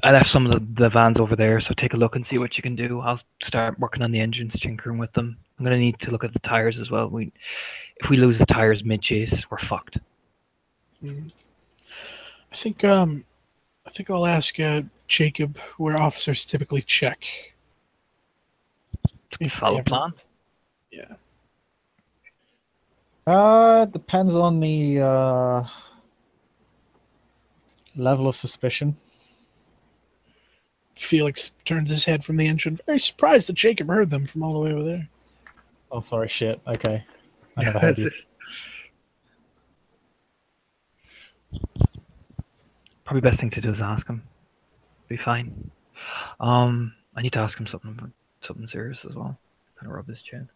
I left some of the vans over there, so take a look and see what you can do. I'll start working on the engines, tinkering with them. I'm going to need to look at the tires as well. If we lose the tires mid-chase, we're fucked. I think I'll ask Jacob where officers typically check. Solid plan. Yeah. Depends on the level of suspicion. Felix turns his head from the engine, very surprised that Jacob heard them from all the way over there. Oh, sorry, shit. Okay. I never heard you. Probably best thing to do is ask him. Be fine. I need to ask him something serious as well. Kind of rub his chin.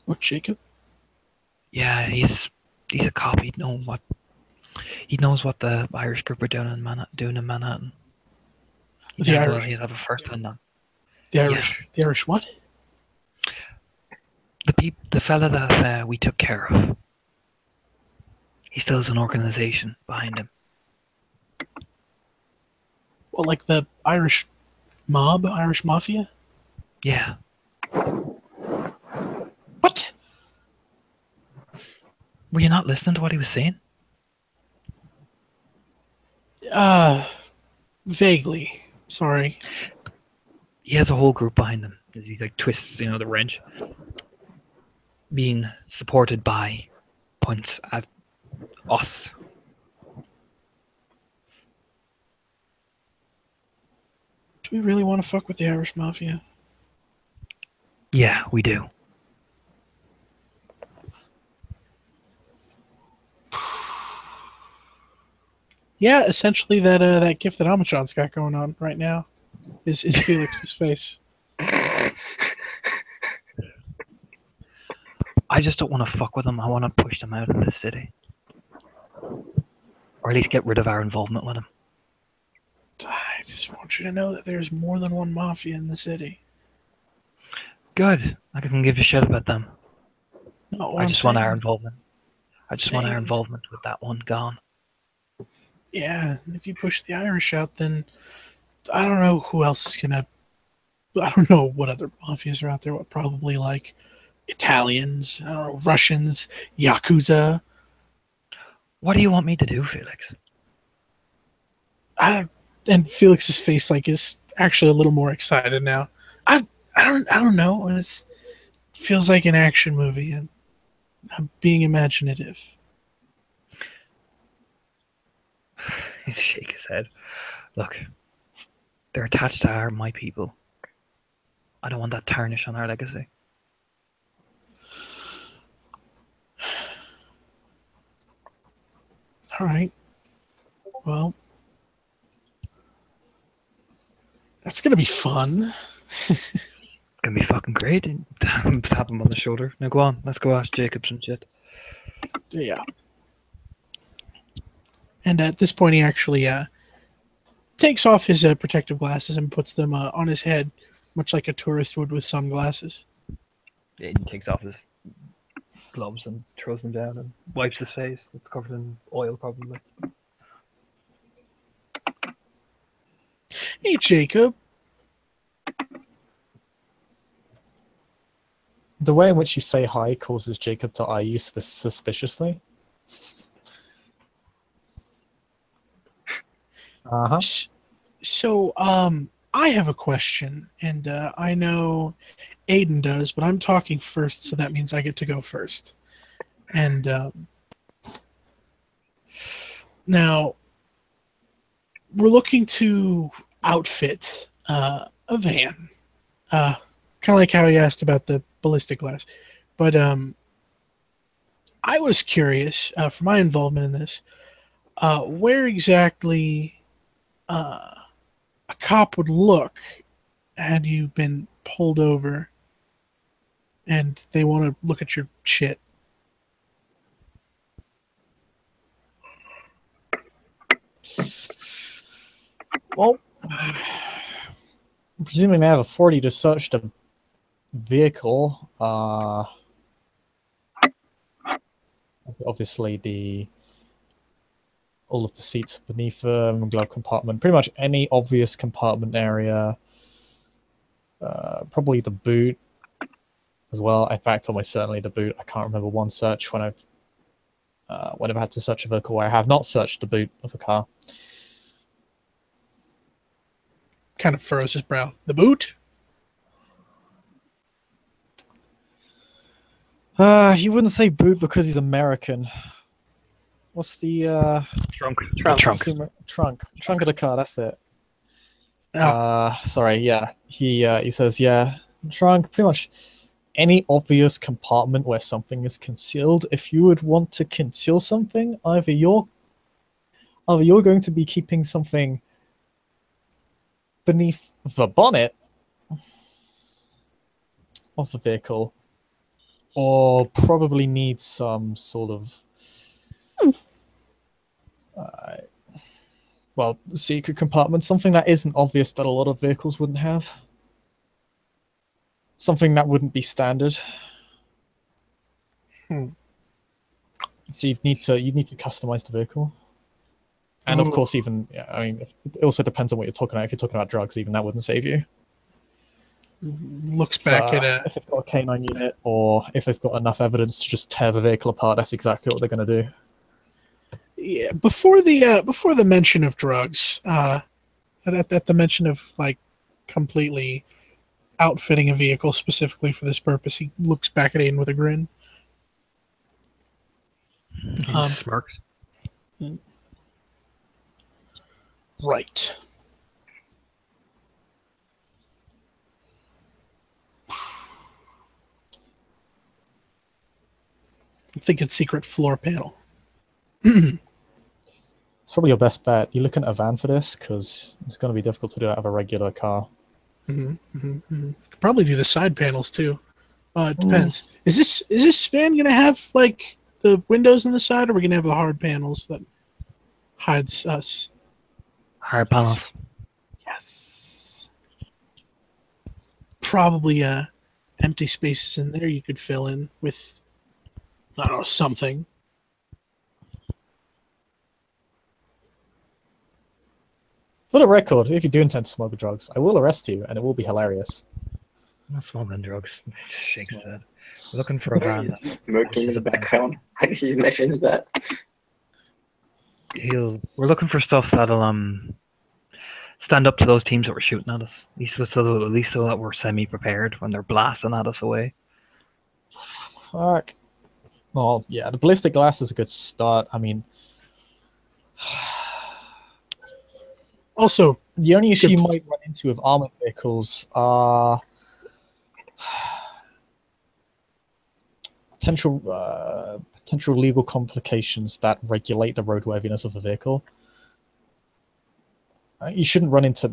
What, Jacob? Yeah, he's a cop. He knows what the Irish group are doing in Manhattan. The Irish. He'll have a first-hand on. The Irish. Yeah. The Irish what? The fella that we took care of. He still has an organization behind him. Well, like the Irish mob, Irish mafia? Yeah. What? Were you not listening to what he was saying? Vaguely. Sorry. He has a whole group behind him. As he like twists, the wrench. Being supported by points at us. Do we really want to fuck with the Irish mafia? Yeah, we do. Yeah, essentially that gift that Amachon's got going on right now is Felix's face. I just don't want to fuck with them. I want to push them out of the city. Or at least get rid of our involvement with them. I just want you to know that there's more than one mafia in the city. Good. I can give a shit about them. No, I just want our involvement. I just want our involvement with that one gone. Yeah, and if you push the Irish out, then I don't know who else is gonna. I don't know what other mafias are out there. What probably like Italians, I don't know, Russians, Yakuza. What do you want me to do, Felix? And Felix's face like is actually a little more excited now. I don't know. It feels like an action movie, and I'm being imaginative. He shake his head. Look, they're attached to my people. I don't want that tarnish on our legacy. All right. Well, that's gonna be fun. It's gonna be fucking great. Tap him on the shoulder. Now go on. Let's go ask Jacob some shit. Yeah. And at this point, he actually takes off his protective glasses and puts them on his head, much like a tourist would with sunglasses. Yeah, he takes off his gloves and throws them down and wipes his face. It's covered in oil, probably. Hey, Jacob. The way in which you say hi causes Jacob to eye you suspiciously. Uh-huh. So, I have a question, and I know Aiden does, but I'm talking first, so that means I get to go first. And now, we're looking to outfit a van. Kind of like how he asked about the ballistic glass. But I was curious, for my involvement in this, where exactly a cop would look had you been pulled over and they want to look at your shit. Well, presuming they have authority to search the vehicle, obviously all of the seats beneath them, glove compartment, pretty much any obvious compartment area, probably the boot as well. In fact, almost certainly the boot. I can't remember one search when I've had to search a vehicle where I have not searched the boot of a car. Kind of furrows his brow. The boot? He wouldn't say boot because he's American. What's the Trunk. Trunk of the car, that's it. Oh. Sorry, yeah. He says, yeah, trunk, pretty much any obvious compartment where something is concealed. If you would want to conceal something, either you're going to be keeping something beneath the bonnet of the vehicle, or probably need some sort of secret compartment, something that isn't obvious that a lot of vehicles wouldn't have. Something that wouldn't be standard. So you'd need to customize the vehicle. And of course, even, I mean, it also depends on what you're talking about. If you're talking about drugs, even that wouldn't save you. Looks back at if they've got a K9 unit, or if they've got enough evidence to just tear the vehicle apart, that's exactly what they're going to do. Yeah, before the mention of drugs, at the mention of like completely outfitting a vehicle specifically for this purpose, he looks back at Aiden with a grin. He smirks. Right. I'm thinking secret floor panel. It's probably your best bet. You're looking at a van for this, because it's going to be difficult to do out of a regular car. Could probably do the side panels too. It depends. Is this van gonna have like the windows on the side, or are we gonna have the hard panels that hides us? Hard panels. Yes. Probably empty spaces in there you could fill in with, I don't know, something. For the record, if you do intend to smuggle drugs, I will arrest you, and it will be hilarious. Not smuggling drugs. Shakes his head. We're looking for a van. Smirking in the background. He mentions that. We're looking for stuff that'll stand up to those teams that were shooting at us. At least so that we're semi-prepared when they're blasting at us away. Fuck. Well, yeah, the ballistic glass is a good start. I mean, also, the only issue you might run into with armored vehicles are potential legal complications that regulate the roadworthiness of the vehicle. You shouldn't run into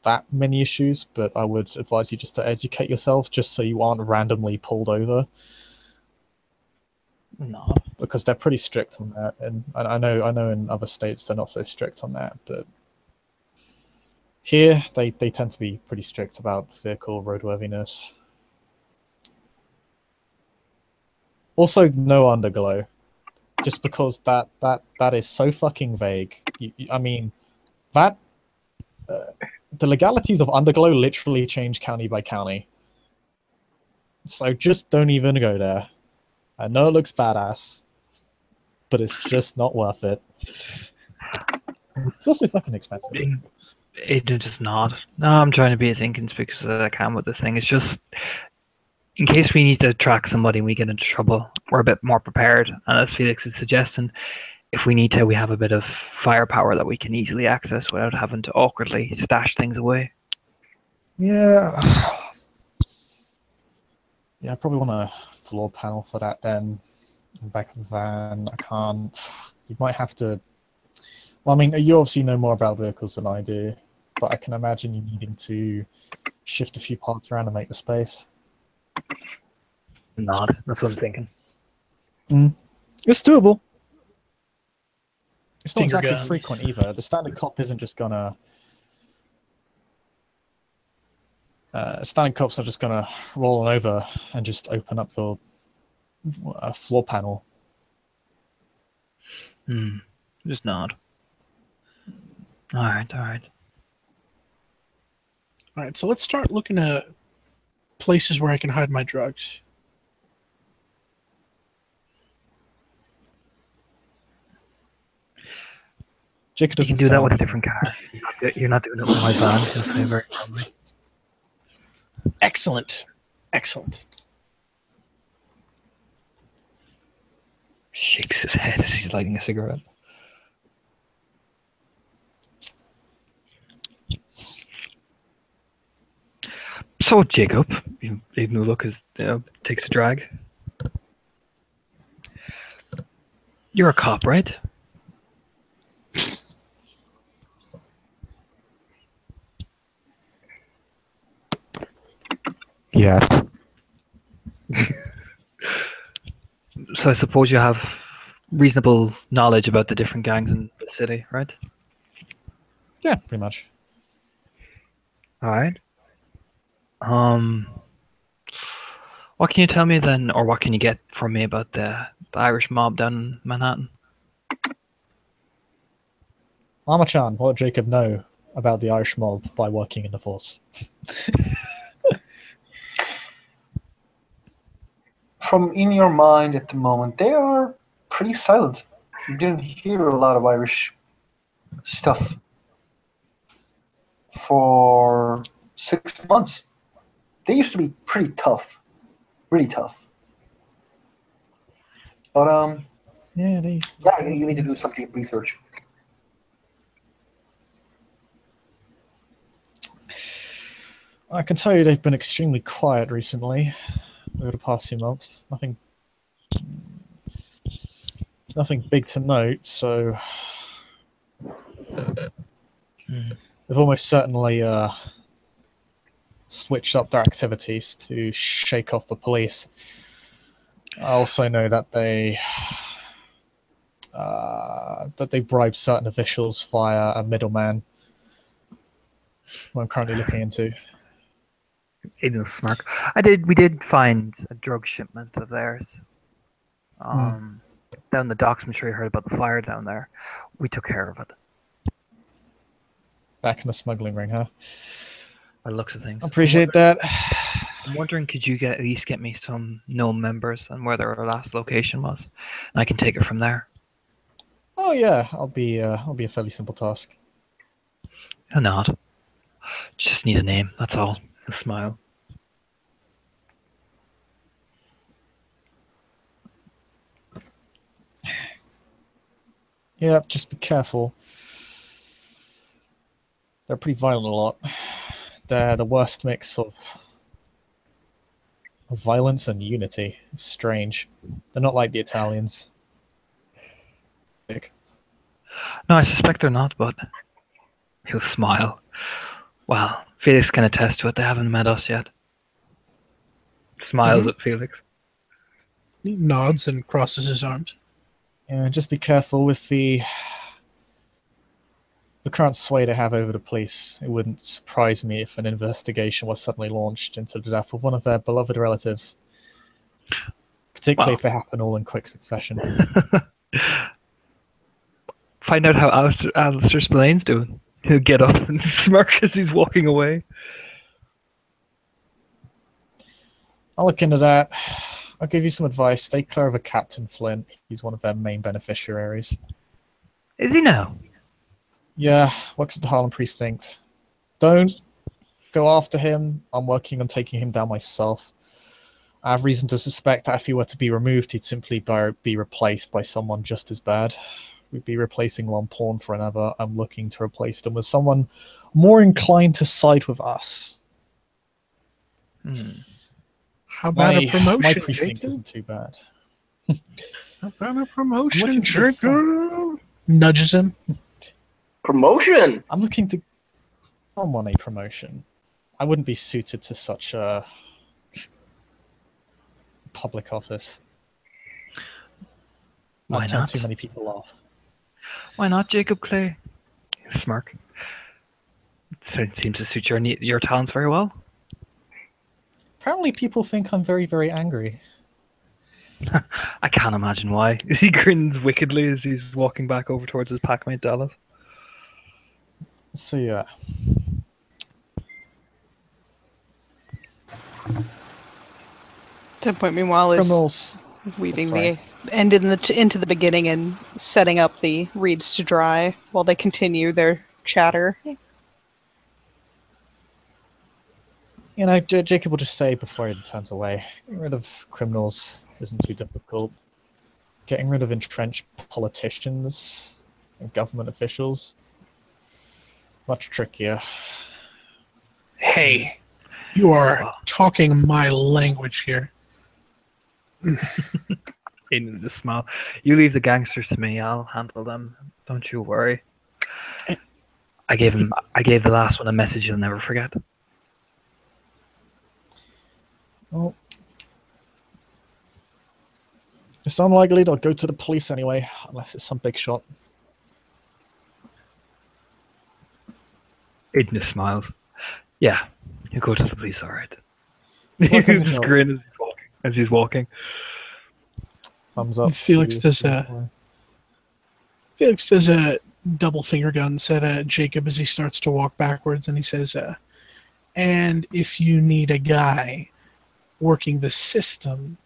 that many issues, but I would advise you just to educate yourself, just so you aren't randomly pulled over. No, because they're pretty strict on that, and I know in other states they're not so strict on that, but here they tend to be pretty strict about vehicle roadworthiness. Also, no underglow. Just because that is so fucking vague. I mean, that the legalities of underglow literally change county by county. So just don't even go there. I know it looks badass, but it's just not worth it. It's also fucking expensive. Aiden just nod. No, I'm trying to be as inconspicuous as I can with this thing. It's just in case we need to track somebody and we get into trouble, we're a bit more prepared. And as Felix is suggesting, if we need to, we have a bit of firepower that we can easily access without having to awkwardly stash things away. Yeah. Yeah, I probably want a floor panel for that then. In the back of the van. I can't. You might have to. Well, I mean, you obviously know more about vehicles than I do, but I can imagine you needing to shift a few parts around to make the space. Nod. That's what I'm thinking. It's doable. It's not Finger exactly guns. frequent either. The standard cop isn't just gonna. Standard cops are just gonna roll on over and just open up your floor panel. Just nod. All right. All right, so let's start looking at places where I can hide my drugs. Jacob You doesn't can do that sound- with a different car. You're not doing it with my van. He'll say very calmly. Excellent. Excellent. Shakes his head as he's lighting a cigarette. So Jacob, even though look as takes a drag. You're a cop, right? Yes. So I suppose you have reasonable knowledge about the different gangs in the city, right? Yeah, pretty much. All right. What can you tell me then, or what can you get from me about the Irish mob down in Manhattan? Amachan, what did Jacob know about the Irish mob by working in the force? From in your mind at the moment, they are pretty silent. You didn't hear a lot of Irish stuff for 6 months. They used to be pretty tough, really tough. But Yeah, these. yeah, you need to do some deep research. I can tell you they've been extremely quiet recently over the past few months. Nothing big to note, so they've almost certainly switched up their activities to shake off the police. I also know that they bribe certain officials via a middleman, who I'm currently looking into. Aiden's smirk. We did find a drug shipment of theirs. Down the docks. I'm sure you heard about the fire down there. We took care of it. Back in the smuggling ring, huh? By the looks of things. I appreciate that. I'm wondering, could you at least get me some known members and where their last location was, and I can take it from there. Oh yeah, I'll be a fairly simple task. A nod. Just need a name. That's all. A smile. Yeah, just be careful. They're pretty violent a lot. They're the worst mix of violence and unity. It's strange. They're not like the Italians. No, I suspect they're not, but he'll smile. Well, Felix can attest to it. They haven't met us yet. Smiles at Felix. He nods and crosses his arms. Yeah, just be careful with the current sway they have over the police. It wouldn't surprise me if an investigation was suddenly launched into the death of one of their beloved relatives. particularly Well. if they happen all in quick succession. Find out how Alistair Spillane's doing. He'll get up and smirk as he's walking away. I'll look into that. I'll give you some advice. Stay clear of a Captain Flint. He's one of their main beneficiaries. Is he now? Yeah, works at the Harlem Precinct. Don't go after him. I'm working on taking him down myself. I have reason to suspect that if he were to be removed, he'd simply be replaced by someone just as bad. We'd be replacing one pawn for another. I'm looking to replace them with someone more inclined to side with us. How about a promotion, My precinct Jacob? isn't too bad. How about a promotion, Looking for Jacob? Nudges him. Promotion. I'm looking to someone a promotion. I wouldn't be suited to such a public office. Why I'd turn not? too many people off. Why not, Jacob Clay? Smirk. It seems to suit your talents very well. Apparently people think I'm very, very angry. I can't imagine why. He grins wickedly as he's walking back over towards his packmate Dallas. So yeah. Tempoint, meanwhile, is Criminals. weaving Sorry. the end into the beginning and setting up the reeds to dry while they continue their chatter. You know, Jacob will just say before he turns away, getting rid of criminals isn't too difficult. Getting rid of entrenched politicians and government officials, much trickier. Hey, you are talking my language here. In the smile. You leave the gangsters to me. I'll handle them. Don't you worry. I gave the last one a message he'll never forget. Well, it's unlikely they'll go to the police anyway, unless it's some big shot. Aiden smiles. Yeah, you go to the police, all right. Look at Just him. grin as he's walking. Thumbs up. Felix to does Felix does a double finger guns at Jacob as he starts to walk backwards, and he says, and if you need a guy working the system,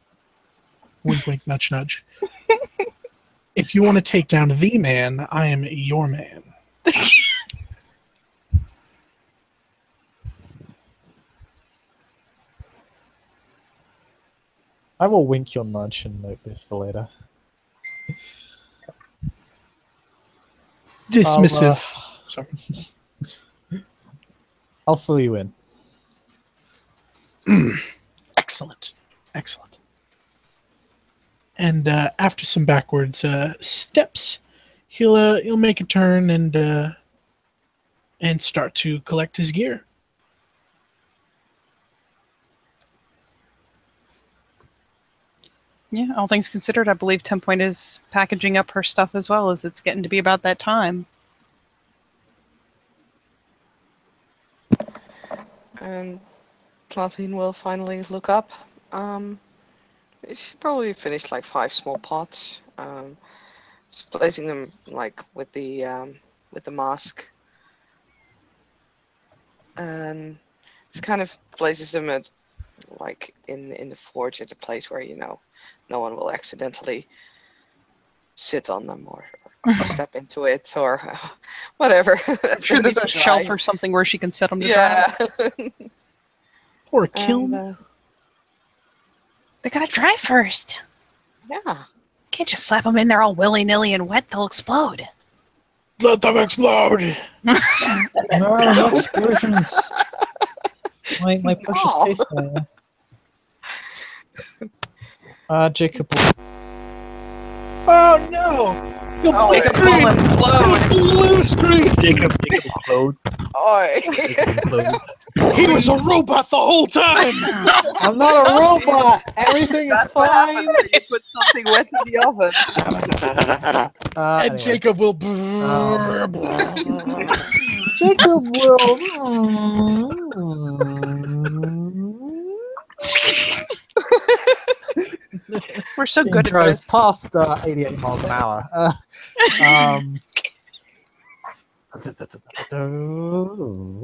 wink, wink, nudge, nudge. If you want to take down the man, I am your man. I will wink your nudge and note this for later. Dismissive. Sorry. I'll fill you in. Excellent. Excellent. And after some backwards steps, he'll make a turn and start to collect his gear. Yeah, all things considered, I believe Tempoint is packaging up her stuff as well, as it's getting to be about that time. And Tlatin will finally look up. She probably finished like 5 small pots. Just placing them like with the mask, and just kind of places them at like in the forge at a place where no one will accidentally sit on them or step into it or whatever. I'm sure there's a shelf or something where she can set them to dry. Yeah. Or a kiln. They gotta dry first. Yeah. Can't just slap them in there all willy-nilly and wet, they'll explode. Let them explode! No, no explosions. My precious case there. Jacob. Oh no! You'll blue Jacob screen! will implode. You'll blue screen! Jacob explodes. Oi. He was a robot the whole time! I'm not a robot. Everything is That's what happens fine. when you put something wet in the oven. And Anyway. Jacob will. Jacob will. We're so It good at drives this. past 88 miles an hour.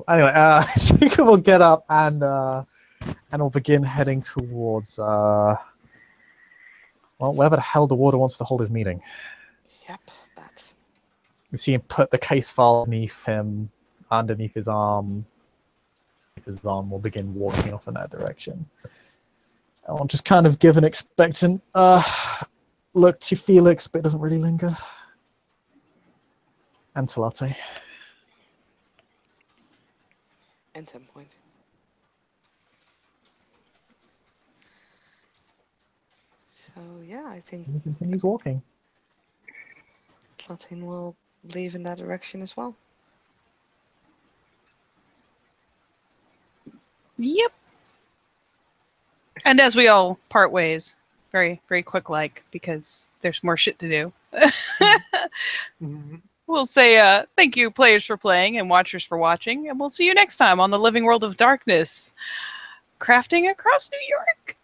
Anyway, Jacob will get up and will begin heading towards wherever the hell the warder wants to hold his meeting. Yep, that. You see him put the case file underneath his arm. His arm will begin walking off in that direction. I'll just kind of give an expectant look to Felix, but it doesn't really linger. And to Latte. And 10 point. So yeah, I think He continues walking. Latin will leave in that direction as well. Yep. And as we all part ways, very, very quick like, because there's more shit to do. Mhm. We'll say thank you, players, for playing and watchers for watching, and we'll see you next time on the Living World of Darkness, crafting across New York.